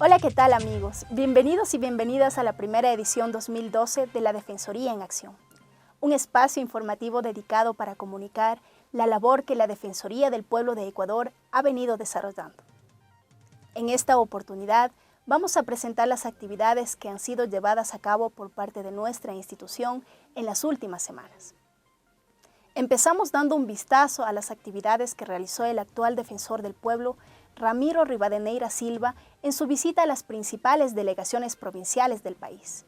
Hola, ¿qué tal amigos? Bienvenidos y bienvenidas a la primera edición 2012 de la Defensoría en Acción, un espacio informativo dedicado para comunicar la labor que la Defensoría del Pueblo de Ecuador ha venido desarrollando. En esta oportunidad vamos a presentar las actividades que han sido llevadas a cabo por parte de nuestra institución en las últimas semanas. Empezamos dando un vistazo a las actividades que realizó el actual Defensor del Pueblo, Ramiro Rivadeneira Silva, en su visita a las principales delegaciones provinciales del país,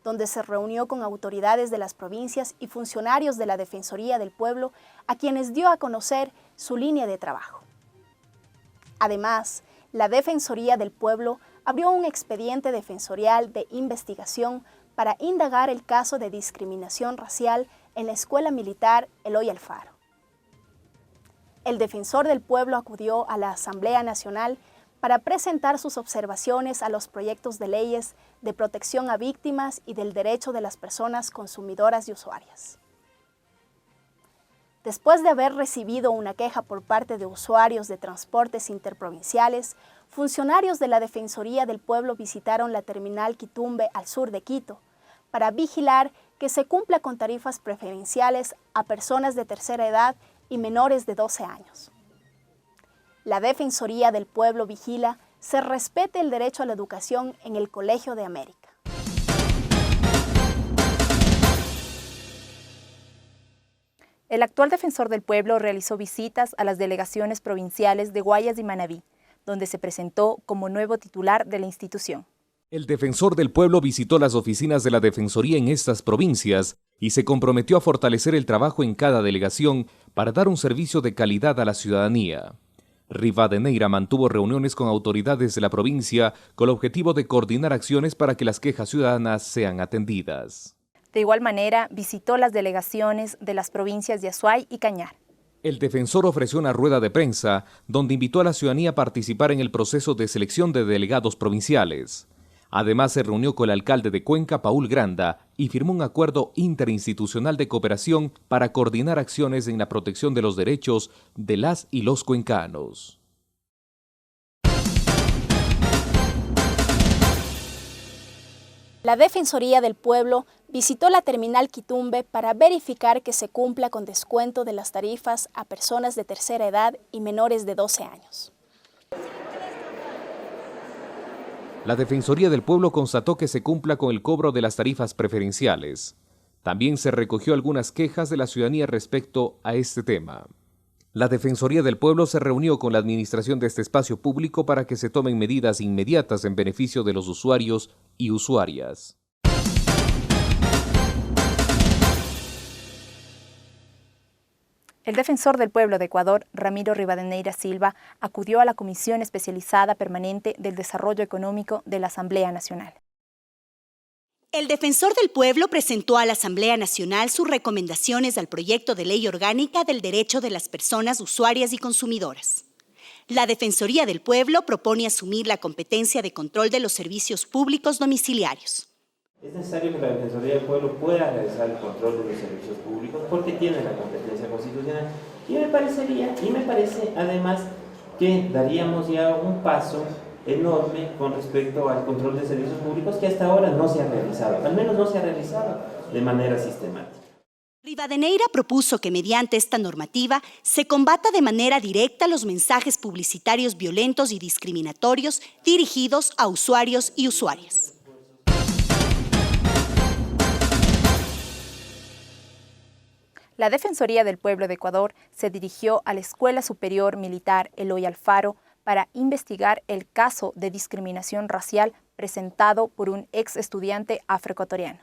donde se reunió con autoridades de las provincias y funcionarios de la Defensoría del Pueblo, a quienes dio a conocer su línea de trabajo. Además, la Defensoría del Pueblo abrió un expediente defensorial de investigación para indagar el caso de discriminación racial en la Escuela Militar Eloy Alfaro. El Defensor del Pueblo acudió a la Asamblea Nacional para presentar sus observaciones a los proyectos de leyes de protección a víctimas y del derecho de las personas consumidoras y usuarias. Después de haber recibido una queja por parte de usuarios de transportes interprovinciales, funcionarios de la Defensoría del Pueblo visitaron la terminal Quitumbe al sur de Quito para vigilar que se cumpla con tarifas preferenciales a personas de tercera edad y menores de 12 años. La Defensoría del Pueblo vigila se respete el derecho a la educación en el Colegio de América. El actual Defensor del Pueblo realizó visitas a las delegaciones provinciales de Guayas y Manabí, donde se presentó como nuevo titular de la institución. El Defensor del Pueblo visitó las oficinas de la Defensoría en estas provincias y se comprometió a fortalecer el trabajo en cada delegación para dar un servicio de calidad a la ciudadanía. Rivadeneira mantuvo reuniones con autoridades de la provincia con el objetivo de coordinar acciones para que las quejas ciudadanas sean atendidas. De igual manera, visitó las delegaciones de las provincias de Azuay y Cañar. El defensor ofreció una rueda de prensa donde invitó a la ciudadanía a participar en el proceso de selección de delegados provinciales. Además, se reunió con el alcalde de Cuenca, Paul Granda, y firmó un acuerdo interinstitucional de cooperación para coordinar acciones en la protección de los derechos de las y los cuencanos. La Defensoría del Pueblo visitó la terminal Quitumbe para verificar que se cumpla con descuento de las tarifas a personas de tercera edad y menores de 12 años. La Defensoría del Pueblo constató que se cumpla con el cobro de las tarifas preferenciales. También se recogió algunas quejas de la ciudadanía respecto a este tema. La Defensoría del Pueblo se reunió con la administración de este espacio público para que se tomen medidas inmediatas en beneficio de los usuarios y usuarias. El Defensor del Pueblo de Ecuador, Ramiro Rivadeneira Silva, acudió a la Comisión Especializada Permanente del Desarrollo Económico de la Asamblea Nacional. El Defensor del Pueblo presentó a la Asamblea Nacional sus recomendaciones al proyecto de ley orgánica del derecho de las personas usuarias y consumidoras. La Defensoría del Pueblo propone asumir la competencia de control de los servicios públicos domiciliarios. Es necesario que la Defensoría del Pueblo pueda realizar el control de los servicios públicos porque tiene la competencia constitucional. Y me parece además que daríamos ya un paso enorme con respecto al control de servicios públicos que hasta ahora no se ha realizado, al menos no se ha realizado de manera sistemática. Rivadeneira propuso que mediante esta normativa se combata de manera directa los mensajes publicitarios violentos y discriminatorios dirigidos a usuarios y usuarias. La Defensoría del Pueblo de Ecuador se dirigió a la Escuela Superior Militar Eloy Alfaro para investigar el caso de discriminación racial presentado por un ex estudiante afroecuatoriano.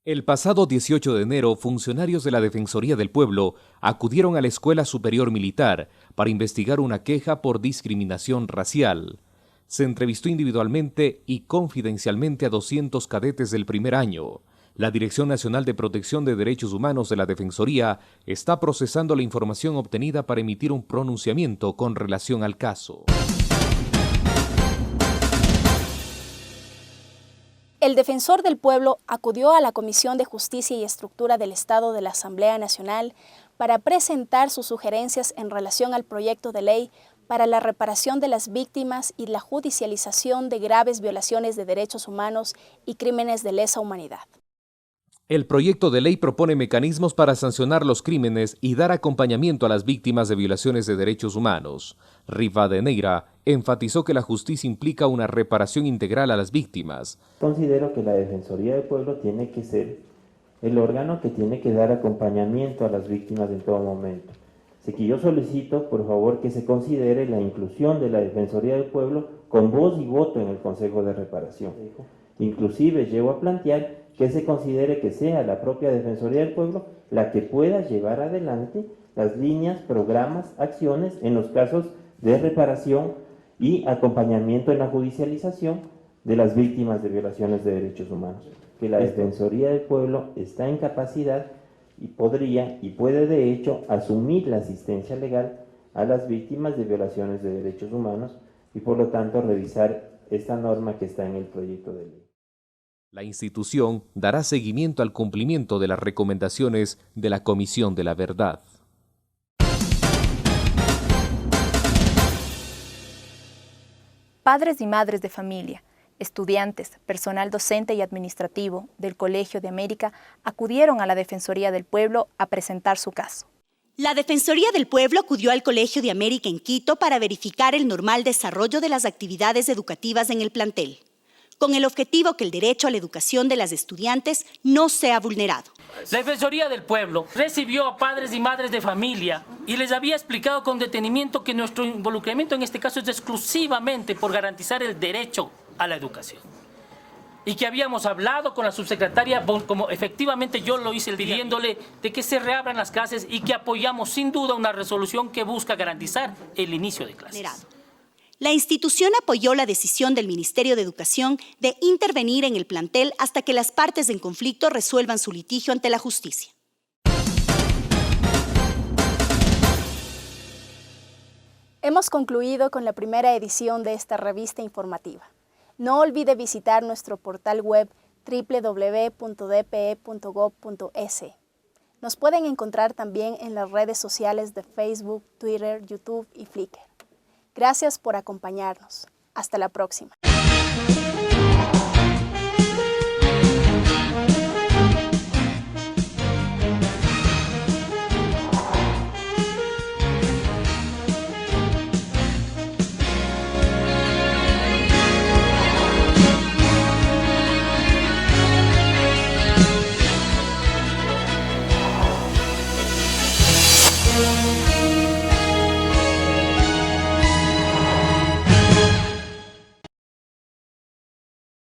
El pasado 18 de enero, funcionarios de la Defensoría del Pueblo acudieron a la Escuela Superior Militar para investigar una queja por discriminación racial. Se entrevistó individualmente y confidencialmente a 200 cadetes del primer año. La Dirección Nacional de Protección de Derechos Humanos de la Defensoría está procesando la información obtenida para emitir un pronunciamiento con relación al caso. El Defensor del Pueblo acudió a la Comisión de Justicia y Estructura del Estado de la Asamblea Nacional para presentar sus sugerencias en relación al proyecto de ley para la reparación de las víctimas y la judicialización de graves violaciones de derechos humanos y crímenes de lesa humanidad. El proyecto de ley propone mecanismos para sancionar los crímenes y dar acompañamiento a las víctimas de violaciones de derechos humanos. Rivadeneira enfatizó que la justicia implica una reparación integral a las víctimas. Considero que la Defensoría del Pueblo tiene que ser el órgano que tiene que dar acompañamiento a las víctimas en todo momento. Así que yo solicito, por favor, que se considere la inclusión de la Defensoría del Pueblo con voz y voto en el Consejo de Reparación. Inclusive llego a plantear que se considere que sea la propia Defensoría del Pueblo la que pueda llevar adelante las líneas, programas, acciones en los casos de reparación y acompañamiento en la judicialización de las víctimas de violaciones de derechos humanos. Que la Defensoría del Pueblo está en capacidad y podría y puede de hecho asumir la asistencia legal a las víctimas de violaciones de derechos humanos y por lo tanto revisar esta norma que está en el proyecto de ley. La institución dará seguimiento al cumplimiento de las recomendaciones de la Comisión de la Verdad. Padres y madres de familia, estudiantes, personal docente y administrativo del Colegio de América acudieron a la Defensoría del Pueblo a presentar su caso. La Defensoría del Pueblo acudió al Colegio de América en Quito para verificar el normal desarrollo de las actividades educativas en el plantel, con el objetivo que el derecho a la educación de las estudiantes no sea vulnerado. La Defensoría del Pueblo recibió a padres y madres de familia y les había explicado con detenimiento que nuestro involucramiento en este caso es exclusivamente por garantizar el derecho a la educación. Y que habíamos hablado con la subsecretaria, como efectivamente yo lo hice, pidiéndole de que se reabran las clases y que apoyamos sin duda una resolución que busca garantizar el inicio de clases. La institución apoyó la decisión del Ministerio de Educación de intervenir en el plantel hasta que las partes en conflicto resuelvan su litigio ante la justicia. Hemos concluido con la primera edición de esta revista informativa. No olvide visitar nuestro portal web www.dpe.gov.es. Nos pueden encontrar también en las redes sociales de Facebook, Twitter, YouTube y Flickr. Gracias por acompañarnos. Hasta la próxima.